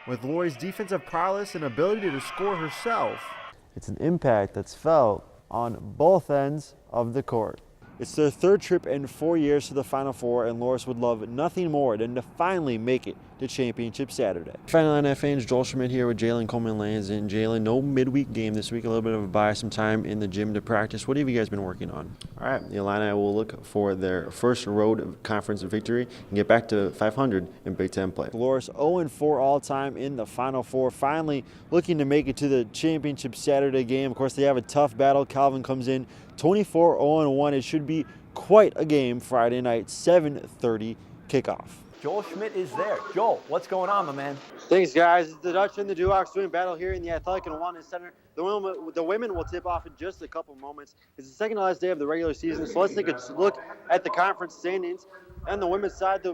With Lori's defensive prowess and ability to score herself, it's an impact that's felt on both ends of the court. It's their third trip in 4 years to the Final Four, and Loris would love nothing more than to finally make it to Championship Saturday. Final Line fans, Joel Schmidt here with Jalen Coleman-Lands. And Jalen, no midweek game this week, a little bit of a buy, some time in the gym to practice. What have you guys been working on? All right, the Illini will look for their first road conference victory and get back to 500 in Big Ten play. Loris 0-4 all-time in the Final Four, finally looking to make it to the Championship Saturday game. Of course, they have a tough battle. Calvin comes in 24-0-1. It should be quite a game Friday night, 7:30 kickoff. Joel Schmidt is there. Joel, what's going on, my man? Thanks, guys. It's the Dutch and the Duhawks doing battle here in the Athletic and Wellness Center. The women will tip off in just a couple moments. It's the second to last day of the regular season, so let's take a look at the conference standings. On the women's side, the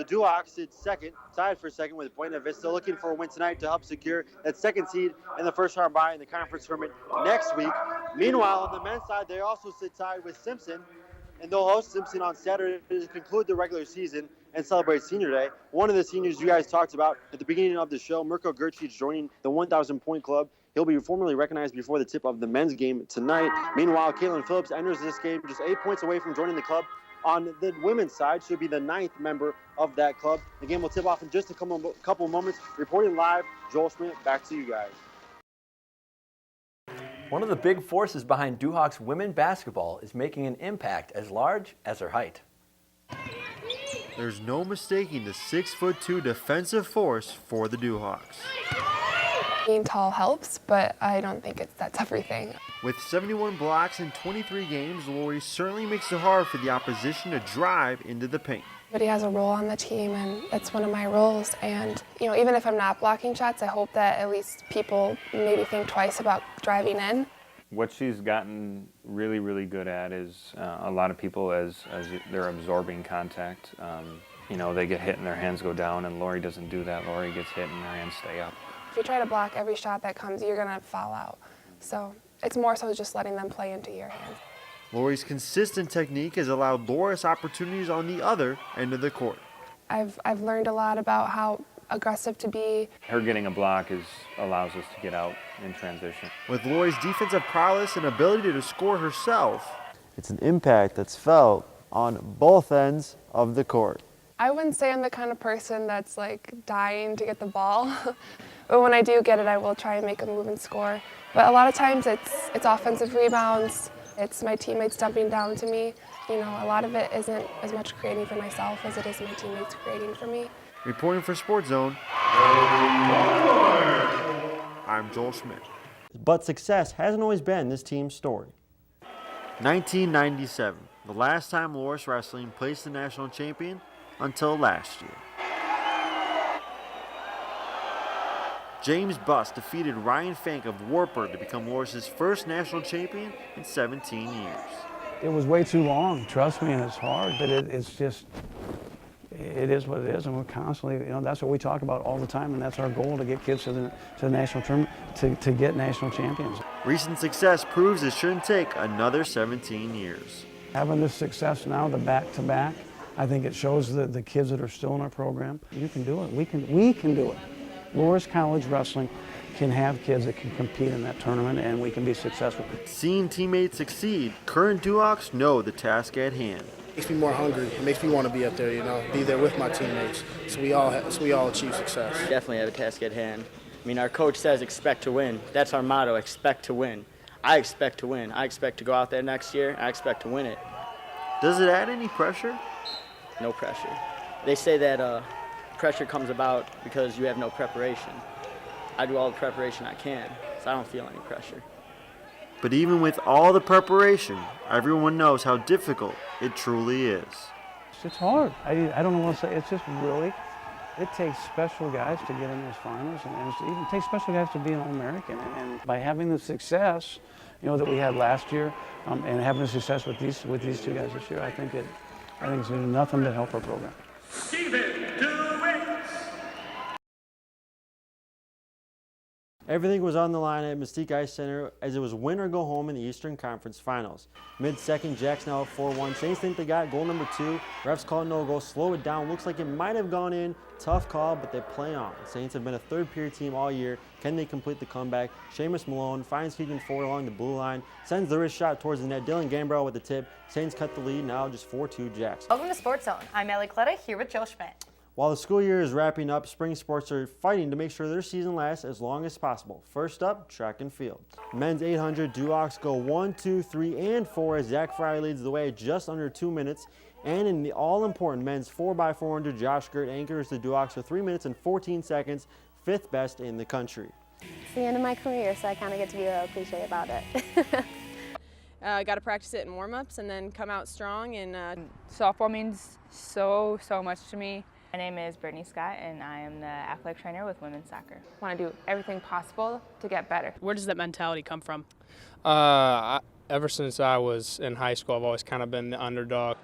Duhawks, it's second, tied for second with Buena Vista, looking for a win tonight to help secure that second seed in the first round bye in the conference tournament next week. Meanwhile, on the men's side, they also sit tied with Simpson, and they'll host Simpson on Saturday to conclude the regular season and celebrate Senior Day. One of the seniors you guys talked about at the beginning of the show, Mirko Gercic, joining the 1,000-point club. He'll be formally recognized before the tip of the men's game tonight. Meanwhile, Caitlin Phillips enters this game just 8 points away from joining the club. On the women's side, she'll be the 9th member of that club. The game will tip off in just a couple moments. Reporting live, Joel Schmidt, back to you guys. One of the big forces behind Duhawks women basketball is making an impact as large as her height. There's no mistaking the 6'2" defensive force for the Duhawks. Being tall helps, but I don't think that's everything. With 71 blocks in 23 games, Lori certainly makes it hard for the opposition to drive into the paint. But he has a role on the team, and that's one of my roles. And even if I'm not blocking shots, I hope that at least people maybe think twice about driving in. What she's gotten really, really good at is a lot of people, as they're absorbing contact, they get hit and their hands go down, and Lori doesn't do that. Lori gets hit and her hands stay up. If you try to block every shot that comes, you're going to foul out. So it's more so just letting them play into your hands. Lori's consistent technique has allowed Loris opportunities on the other end of the court. I've learned a lot about how aggressive to be. Her getting a block allows us to get out in transition. With Lori's defensive prowess and ability to score herself, it's an impact that's felt on both ends of the court. I wouldn't say I'm the kind of person that's like dying to get the ball, but when I do get it, I will try and make a move and score. But a lot of times it's offensive rebounds. It's my teammates dumping down to me. A lot of it isn't as much creating for myself as it is my teammates creating for me. Reporting for Sports Zone, I'm Joel Schmidt. But success hasn't always been this team's story. 1997, the last time Loris Wrestling placed the national champion until last year. James Buss defeated Ryan Fank of Wartburg to become Loris's first national champion in 17 years. It was way too long, trust me, and it's hard, but it is what it is, and we're constantly, that's what we talk about all the time, and that's our goal, to get kids to the national tournament, to get national champions. Recent success proves it shouldn't take another 17 years. Having this success now, the back-to-back, I think it shows the kids that are still in our program, you can do it, we can do it. Loris College Wrestling can have kids that can compete in that tournament, and we can be successful. Seeing teammates succeed, current Duhawks know the task at hand. It makes me more hungry. It makes me want to be up there, be there with my teammates, so we all achieve success. Definitely have a task at hand. I mean, our coach says expect to win. That's our motto, expect to win. I expect to win. I expect to go out there next year. I expect to win it. Does it add any pressure? No pressure. They say that pressure comes about because you have no preparation. I do all the preparation I can, so I don't feel any pressure. But even with all the preparation, everyone knows how difficult it truly is. It's hard. I don't know what to say. It's just really, it takes special guys to get in those finals, and it even takes special guys to be an All-American. And by having the success, that we had last year, and having the success with these two guys this year, I think it's going to do nothing but help our program. Everything was on the line at Mystique Ice Center as it was win or go home in the Eastern Conference Finals. Mid-second, Jacks now up 4-1. Saints think they got goal number 2. Refs call it no goal, slow it down. Looks like it might have gone in. Tough call, but they play on. Saints have been a third-period team all year. Can they complete the comeback? Seamus Malone finds Keegan Ford along the blue line, sends the wrist shot towards the net. Dylan Gambrell with the tip. Saints cut the lead, now just 4-2 Jacks. Welcome to Sports Zone. I'm Ellie Cletta here with Joe Schmidt. While the school year is wrapping up, spring sports are fighting to make sure their season lasts as long as possible. First up, track and field. Men's 800 Duhawks go 1, 2, 3, and 4 as Zach Fry leads the way at just under 2 minutes. And in the all-important men's 4x400, Josh Gert anchors the Duhawks for 3 minutes and 14 seconds, 5th best in the country. It's the end of my career, so I kind of get to be a little cliche about it. Got to practice it in warm-ups and then come out strong. And softball means so much to me. My name is Brittany Scott, and I am the athletic trainer with women's soccer. I want to do everything possible to get better. where does that mentality come from? Ever since I was in high school, I've always kind of been the underdog.